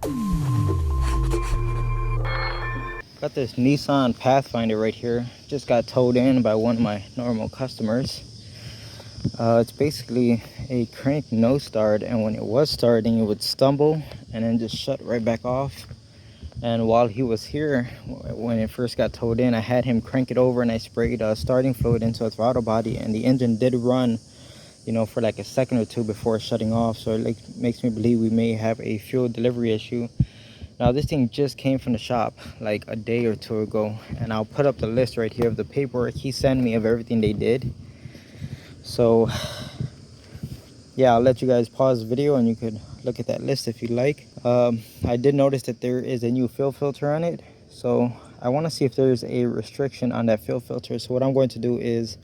Got this Nissan Pathfinder right here. Just got towed in by one of my normal customers. It's basically a crank no start, and when it was starting it would stumble and then just shut right back off. And while he was here, when it first got towed in, I had him crank it over and I sprayed starting fluid into its throttle body, and the engine did run, you know, for like a second or two before shutting off. So it makes me believe we may have a fuel delivery issue. Now this thing just came from the shop like a day or two ago, and I'll put up the list right here of the paperwork he sent me of everything they did. So yeah, I'll let you guys pause the video and you could look at that list if you like. I did notice that there is a new fuel filter on it, so I want to see if there's a restriction on that fuel filter. So what I'm going to do is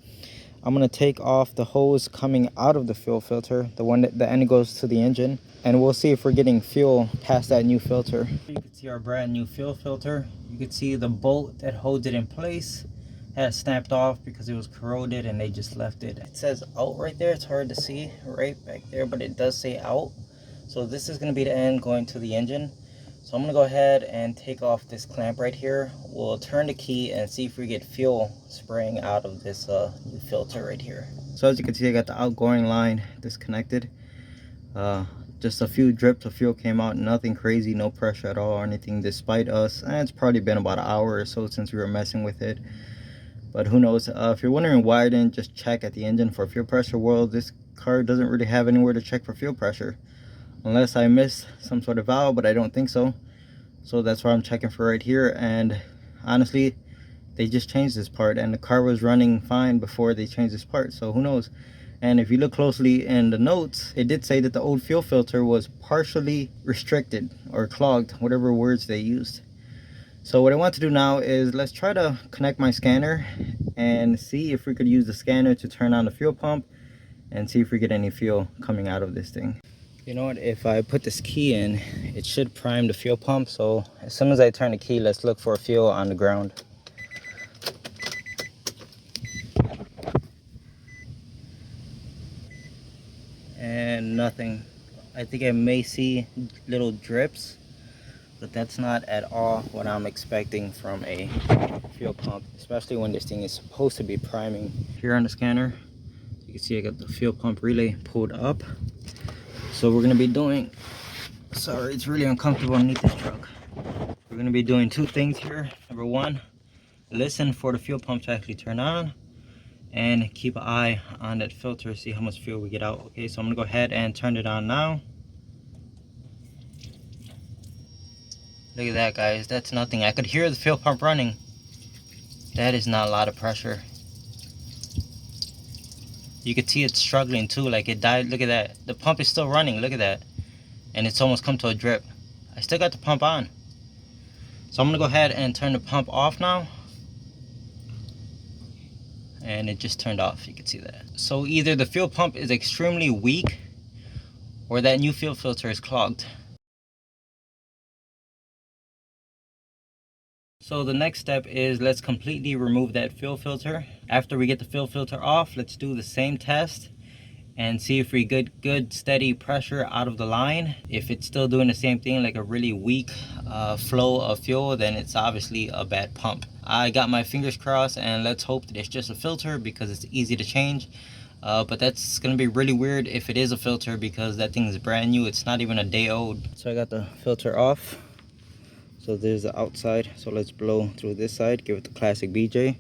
I'm going to take off the hose coming out of the fuel filter, the one that the end goes to the engine, and we'll see if we're getting fuel past that new filter. You can see our brand new fuel filter. You can see the bolt that holds it in place has snapped off because it was corroded and they just left it. It says out right there. It's hard to see right back there, but it does say out. So this is going to be the end going to the engine. So I'm going to go ahead and take off this clamp right here. We'll turn the key and see if we get fuel spraying out of this new filter right here. So as you can see, I got the outgoing line disconnected. Just a few drips of fuel came out, nothing crazy, no pressure at all or anything, despite us. And it's probably been about an hour or so since we were messing with it. But who knows. If you're wondering why I didn't just check at the engine for fuel pressure, well, this car doesn't really have anywhere to check for fuel pressure. Unless I missed some sort of valve, but I don't think so. So that's why I'm checking for right here. And honestly, they just changed this part and the car was running fine before they changed this part. So who knows. And if you look closely in the notes, it did say that the old fuel filter was partially restricted or clogged, whatever words they used. So what I want to do now is let's try to connect my scanner and see if we could use the scanner to turn on the fuel pump and see if we get any fuel coming out of this thing. You know what, if I put this key in, it should prime the fuel pump. So as soon as I turn the key, let's look for fuel on the ground. And nothing. I think I may see little drips, but that's not at all what I'm expecting from a fuel pump, especially when this thing is supposed to be priming. Here on the scanner, you can see I got the fuel pump relay pulled up. So we're gonna be doing, sorry, it's really uncomfortable underneath this truck. We're gonna be doing two things here. Number one, listen for the fuel pump to actually turn on, and keep an eye on that filter, see how much fuel we get out. Okay, so I'm gonna go ahead and turn it on now. Look at that, guys, that's nothing. I could hear the fuel pump running. That is not a lot of pressure. You could see it struggling too, like it died. Look at that, the pump is still running, look at that. And it's almost come to a drip. I still got the pump on. So I'm gonna go ahead and turn the pump off now. And it just turned off, you can see that. So either the fuel pump is extremely weak or that new fuel filter is clogged. So the next step is let's completely remove that fuel filter. After we get the fuel filter off, let's do the same test and see if we get good steady pressure out of the line. If it's still doing the same thing, like a really weak flow of fuel, then it's obviously a bad pump. I got my fingers crossed, and let's hope that it's just a filter because it's easy to change. But that's gonna be really weird if it is a filter because that thing is brand new. It's not even a day old. So I got the filter off. So there's the outside. So let's blow through this side, give it the classic BJ.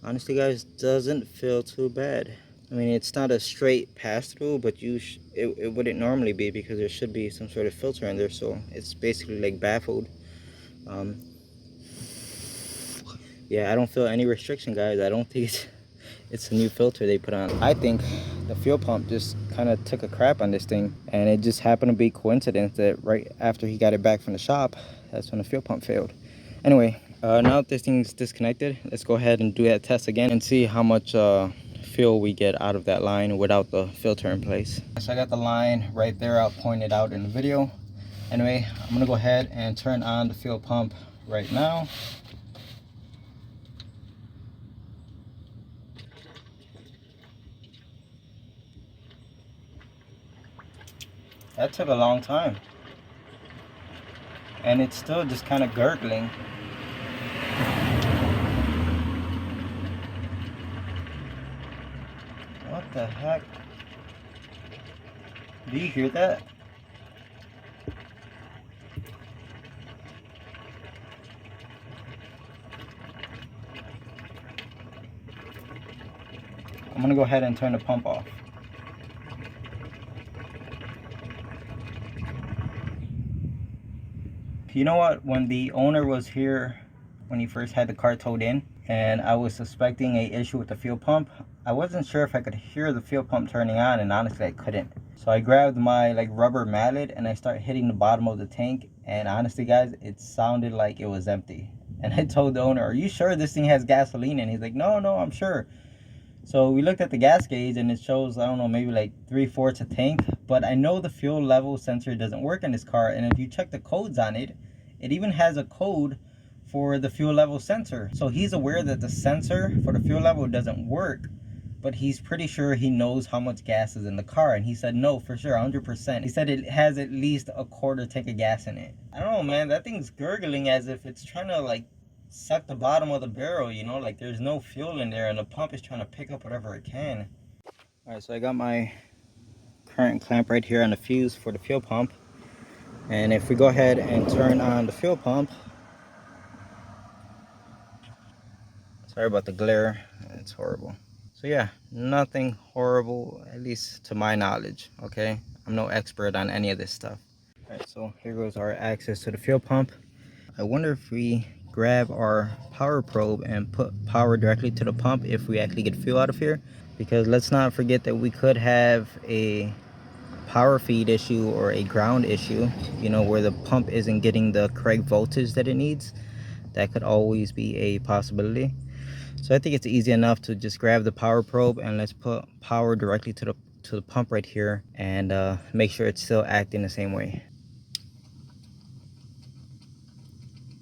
Honestly, guys, doesn't feel too bad. I mean, it's not a straight pass through, but it wouldn't normally be because there should be some sort of filter in there. So it's basically like baffled. Yeah, I don't feel any restriction, guys. I don't think it's a new filter they put on. I think the fuel pump just kind of took a crap on this thing, and it just happened to be coincidence that right after he got it back from the shop, that's when the fuel pump failed. Anyway, now that this thing's disconnected, let's go ahead and do that test again and see how much fuel we get out of that line without the filter in place. So I got the line right there. I'll point it out in the video. Anyway, I'm gonna go ahead and turn on the fuel pump right now. That took a long time. And it's still just kind of gurgling. What the heck? Do you hear that? I'm gonna go ahead and turn the pump off. You know what? When the owner was here, when he first had the car towed in, and I was suspecting a issue with the fuel pump, I wasn't sure if I could hear the fuel pump turning on, and honestly I couldn't. So I grabbed my like rubber mallet and I started hitting the bottom of the tank, and honestly guys, it sounded like it was empty. And I told the owner, are you sure this thing has gasoline? And he's like, no, I'm sure. So we looked at the gas gauge and it shows, I don't know, maybe like 3/4 a tank. But I know the fuel level sensor doesn't work in this car. And if you check the codes on it, it even has a code for the fuel level sensor. So he's aware that the sensor for the fuel level doesn't work, but he's pretty sure he knows how much gas is in the car. And he said, no, for sure, 100%. He said it has at least a quarter tank of gas in it. I don't know, man, that thing's gurgling as if it's trying to like suck the bottom of the barrel, you know, like there's no fuel in there and the pump is trying to pick up whatever it can. All right, so I got my current clamp right here on the fuse for the fuel pump. And if we go ahead and turn on the fuel pump, sorry about the glare, it's horrible. So yeah, nothing horrible, at least to my knowledge, okay? I'm no expert on any of this stuff. All right, so here goes our access to the fuel pump. I wonder if we grab our power probe and put power directly to the pump if we actually get fuel out of here, because let's not forget that we could have a power feed issue or a ground issue, you know, where the pump isn't getting the correct voltage that it needs. That could always be a possibility. So I think it's easy enough to just grab the power probe and let's put power directly to the pump right here and make sure it's still acting the same way.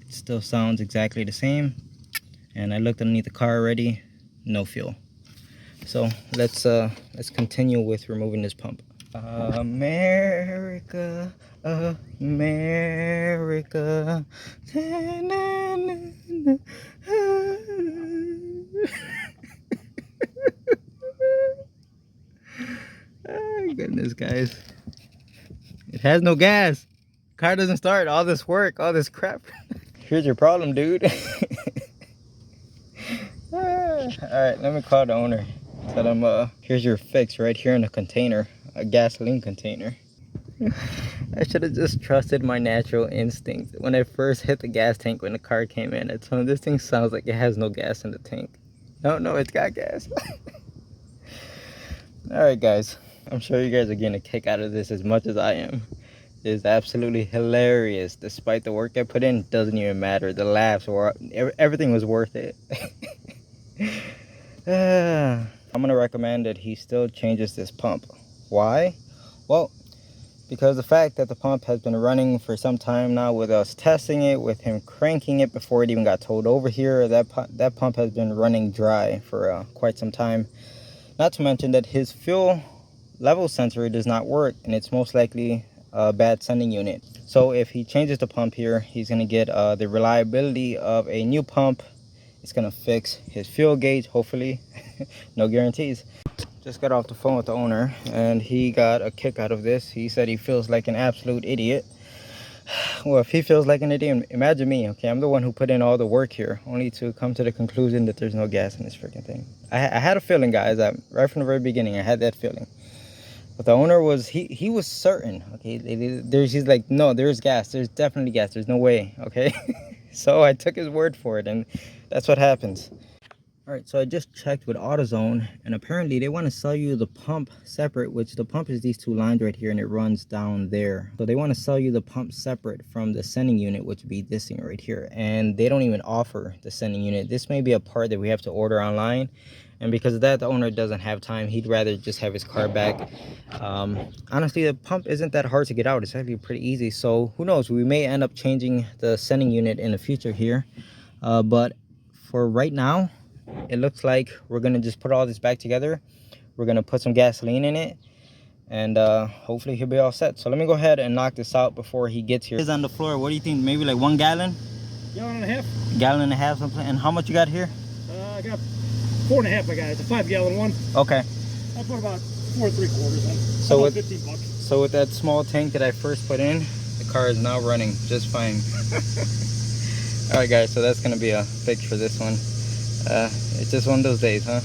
It still sounds exactly the same, and I looked underneath the car already, no fuel. So let's continue with removing this pump. America, America. Oh goodness, guys, it has no gas. Car doesn't start. All this work, all this crap. Here's your problem, dude. All right, let me call the owner. Tell him, here's your fix right here in a container, a gasoline container. I should have just trusted my natural instinct. When I first hit the gas tank when the car came in, I told him this thing sounds like it has no gas in the tank. No, it's got gas. All right, guys. I'm sure you guys are getting a kick out of this as much as I am. It's absolutely hilarious. Despite the work I put in, doesn't even matter. The laughs were, everything was worth it. I'm gonna recommend that he still changes this pump. Why? Well, because the fact that the pump has been running for some time now, with us testing it, with him cranking it before it even got towed over here, that pump has been running dry for quite some time. Not to mention that his fuel level sensor does not work, and it's most likely a bad sending unit. So if he changes the pump here, he's going to get the reliability of a new pump. It's going to fix his fuel gauge, hopefully. No guarantees. Just got off the phone with the owner, and he got a kick out of this. He said he feels like an absolute idiot. Well, if he feels like an idiot, imagine me, okay? I'm the one who put in all the work here, only to come to the conclusion that there's no gas in this freaking thing. I had a feeling, guys, that right from the very beginning, I had that feeling. But the owner was, he was certain, okay? He's like, no, there's gas. There's definitely gas. There's no way, okay? So I took his word for it, and that's what happens. All right, so I just checked with AutoZone, and apparently they want to sell you the pump separate, which the pump is these two lines right here, and it runs down there. So they want to sell you the pump separate from the sending unit, which would be this thing right here. And they don't even offer the sending unit. This may be a part that we have to order online. And because of that, the owner doesn't have time. He'd rather just have his car back. Honestly, the pump isn't that hard to get out. It's actually pretty easy. So who knows? We may end up changing the sending unit in the future here. But for right now, it looks like we're going to just put all this back together. We're going to put some gasoline in it. and hopefully he'll be all set. So let me go ahead and knock this out before he gets here. It's on the floor. What do you think? Maybe like 1 gallon? Gallon and a half. Gallon and a half something. And how much you got here? I got 4 1/2. I got it's a 5-gallon one. Okay. I put about 4 3/4 in. So with 15 bucks. So with that small tank that I first put in, the car is now running just fine. All right, guys. So that's gonna be a fix for this one. It's just one of those days, huh?